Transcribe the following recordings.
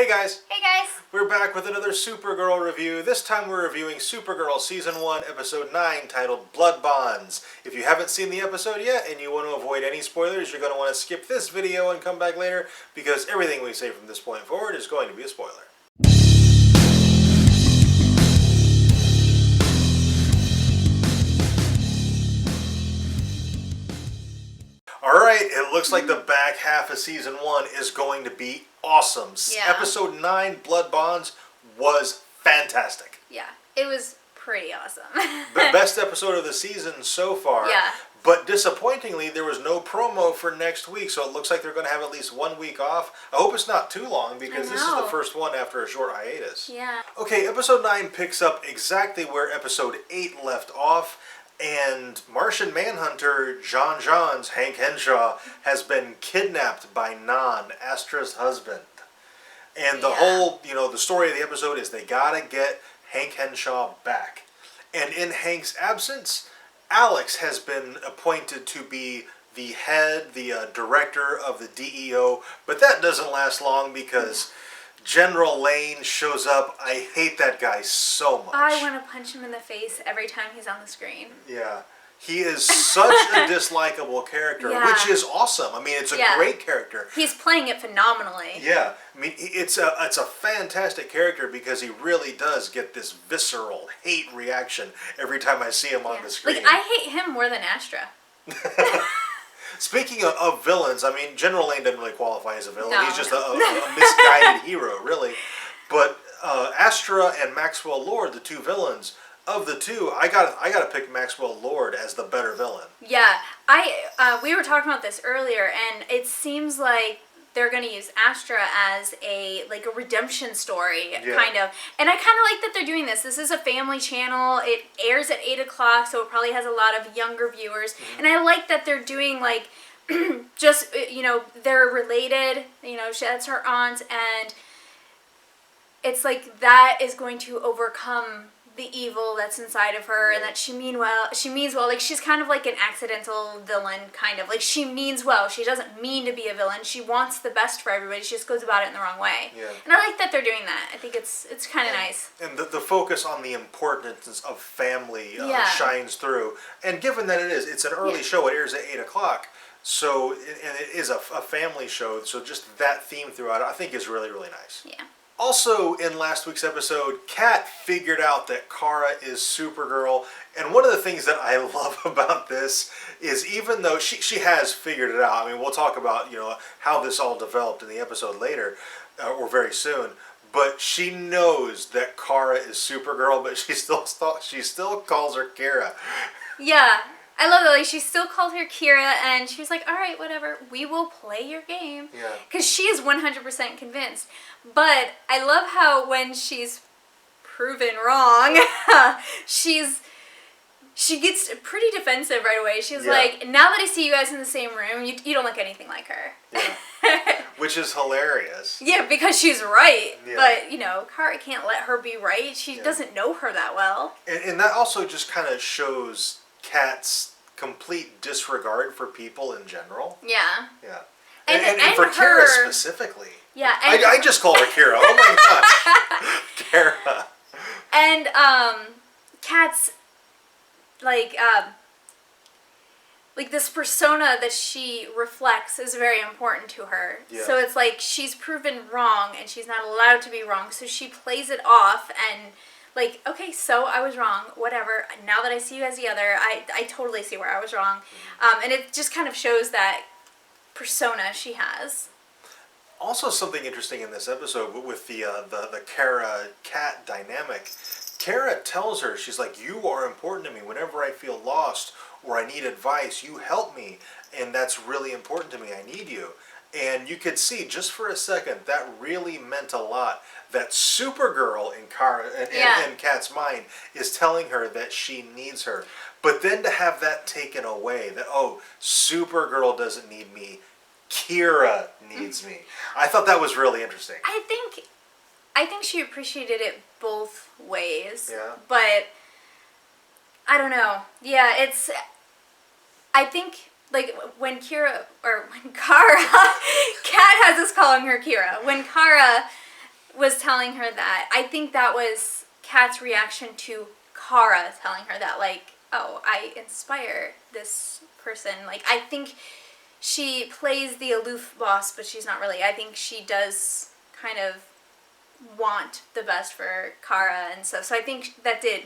Hey guys! Hey guys! We're back with another Supergirl review. This time we're reviewing Supergirl Season 1, Episode 9, titled Blood Bonds. If you haven't seen the episode yet and you want to avoid any spoilers, you're going to want to skip this video and come back later, because everything we say from this point forward is going to be a spoiler. Alright, it looks like the back half of Season 1 is going to be awesome. Yeah. Episode 9, Blood Bonds, was fantastic. Yeah, it was pretty awesome. The best episode of the season so far. Yeah. But disappointingly, there was no promo for next week, so it looks like they're going to have at least 1 week off. I hope it's not too long, because this is the first one after a short hiatus. Yeah. Okay, Episode 9 picks up exactly where Episode 8 left off. And Martian Manhunter John Johns, Hank Henshaw, has been kidnapped by Nan, Astra's husband. And the whole, the story of the episode is they gotta get Hank Henshaw back. And in Hank's absence, Alex has been appointed to be the head, the director of the DEO. But that doesn't last long because General Lane shows up. I hate that guy so much. I want to punch him in the face every time he's on the screen. Yeah. He is such a dislikable character, which is awesome. I mean, it's a great character. He's playing it phenomenally. Yeah. I mean, it's a fantastic character because he really does get this visceral hate reaction every time I see him on the screen. Like, I hate him more than Astra. Speaking of villains, I mean, General Lane doesn't really qualify as a villain. No, He's just a misguided hero, really. But Astra and Maxwell Lord, the two villains, of the two, I gotta pick Maxwell Lord as the better villain. Yeah, we were talking about this earlier, and it seems like they're going to use Astra as a redemption story, kind of. And I kind of like that they're doing this. This is a family channel. It airs at 8 o'clock, so it probably has a lot of younger viewers. Mm-hmm. And I like that they're doing, just, they're related. That's her aunt, and it's like that is going to overcome the evil that's inside of her, and that she means well. Like, she's kind of like an accidental villain, kind of. Like, she means well. She doesn't mean to be a villain. She wants the best for everybody. She just goes about it in the wrong way. Yeah. And I like that they're doing that. I think it's kind of nice. And the focus on the importance of family shines through. And given that it's an early show, it airs at 8 o'clock. So, and it is a family show, so just that theme throughout it, I think, is really, really nice. Yeah. Also, in last week's episode, Kat figured out that Kara is Supergirl, and one of the things that I love about this is, even though she has figured it out, I mean, we'll talk about, how this all developed in the episode later, or very soon, but she knows that Kara is Supergirl, but she still calls her Kara. Yeah. I love that. Like, she still called her Kira, and she was like, all right, whatever, we will play your game. Yeah. Because she is 100% convinced. But I love how when she's proven wrong, she gets pretty defensive right away. She's like, now that I see you guys in the same room, you don't look anything like her. Yeah. Which is hilarious. Yeah, because she's right. Yeah. But, Kara can't let her be right. She doesn't know her that well. And that also just kind of shows Kat's complete disregard for people in general. Yeah. Yeah. And for Kara specifically. Yeah. And I just called her Kira. Oh my gosh. Kara. And Kat's this persona that she reflects is very important to her. Yeah. So it's like she's proven wrong and she's not allowed to be wrong. So she plays it off and okay, so I was wrong, whatever. Now that I see you as the other, I totally see where I was wrong. And it just kind of shows that persona she has. Also, something interesting in this episode with the Kara-Kat dynamic, Kara tells her, she's like, you are important to me. Whenever I feel lost or I need advice, you help me. And that's really important to me. I need you. And you could see, just for a second, that really meant a lot. That Supergirl in Kara and Kat's mind is telling her that she needs her. But then to have that taken away, that, Supergirl doesn't need me, Kira needs me. I thought that was really interesting. I think she appreciated it both ways. Yeah. But I don't know. Yeah, I think when Kara, Kat has us calling her Kira. When Kara was telling her that, I think that was Kat's reaction to Kara telling her that, like, oh, I inspire this person. Like, I think she plays the aloof boss, but she's not really. I think she does kind of want the best for Kara and stuff. So I think that did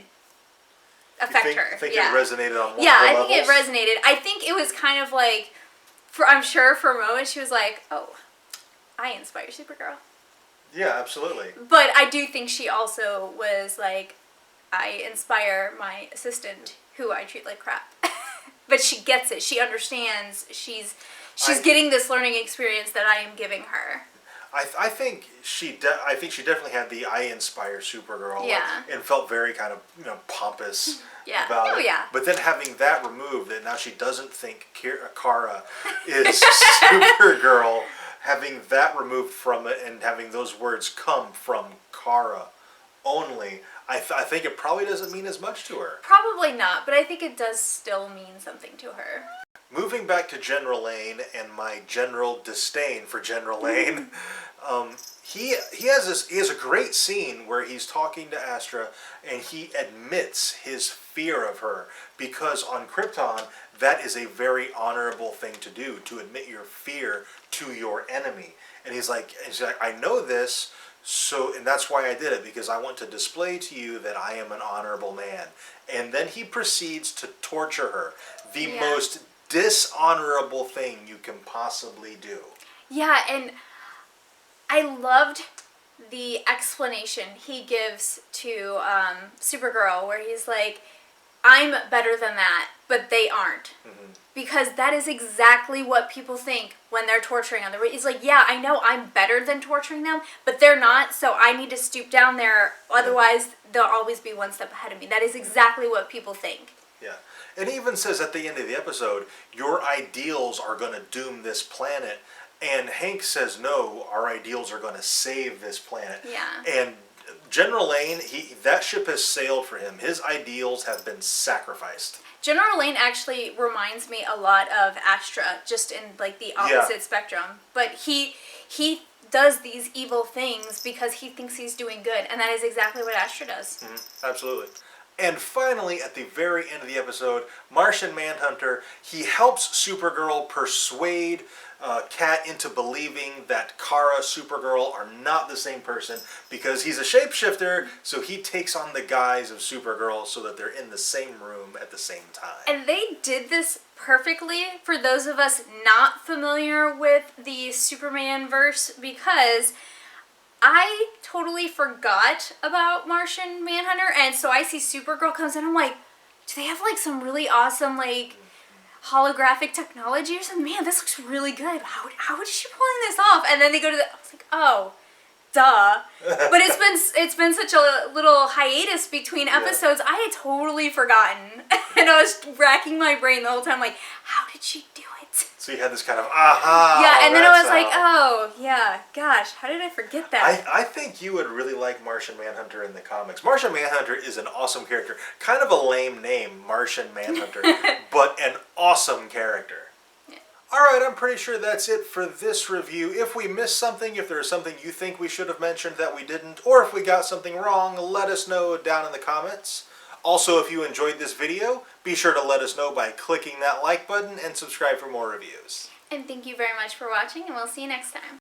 affect her. I think yeah. it resonated on one Yeah, I levels? think it resonated. I think it was kind of like, I'm sure for a moment she was like, oh, I inspire Supergirl. Yeah, absolutely. But I do think she also was like, I inspire my assistant who I treat like crap. But she gets it. She understands. She's getting this learning experience that I am giving her. I think she definitely had the I inspire Supergirl, Yeah. and felt very kind of pompous Yeah. about Oh, it. yeah. But then having that removed, and now she doesn't think Kara is Supergirl. Having that removed from it and having those words come from Kara only, I think it probably doesn't mean as much to her. Probably not, but I think it does still mean something to her. Moving back to General Lane and my general disdain for General Lane, he has a great scene where he's talking to Astra and he admits his fear of her, because on Krypton that is a very honorable thing to do, to admit your fear to your enemy. And he's like, I know this. So, and that's why I did it, because I want to display to you that I am an honorable man. And then he proceeds to torture her. The most dishonorable thing you can possibly do. Yeah, and I loved the explanation he gives to Supergirl, where he's like, I'm better than that, but they aren't. Mm-hmm. Because that is exactly what people think when they're torturing them. He's like, yeah, I know I'm better than torturing them, but they're not, so I need to stoop down there, otherwise they'll always be one step ahead of me. That is exactly what people think. Yeah. And he even says at the end of the episode, your ideals are going to doom this planet. And Hank says, no, our ideals are going to save this planet. Yeah. And General Lane, that ship has sailed for him. His ideals have been sacrificed. General Lane actually reminds me a lot of Astra, just in like the opposite spectrum. But he does these evil things because he thinks he's doing good, and that is exactly what Astra does. Mm-hmm. Absolutely. And finally, at the very end of the episode, Martian Manhunter, he helps Supergirl persuade Kat into believing that Kara, Supergirl are not the same person, because he's a shapeshifter, so he takes on the guise of Supergirl so that they're in the same room at the same time. And they did this perfectly for those of us not familiar with the Superman verse, because I totally forgot about Martian Manhunter, and so I see Supergirl comes in, I'm like, do they have like some really awesome like holographic technology or something? Man, this looks really good. How is she pulling this off? And then they go to I was like, oh, duh. But it's been such a little hiatus between episodes, I had totally forgotten. And I was racking my brain the whole time, like, how did she do it? So you had this kind of aha. Yeah, and then I was like, oh, yeah, gosh, how did I forget that? I think you would really like Martian Manhunter in the comics. Martian Manhunter is an awesome character. Kind of a lame name, Martian Manhunter, but an awesome character. Yeah. Alright, I'm pretty sure that's it for this review. If we missed something, if there's something you think we should have mentioned that we didn't, or if we got something wrong, let us know down in the comments. Also, if you enjoyed this video, be sure to let us know by clicking that like button and subscribe for more reviews. And thank you very much for watching, and we'll see you next time.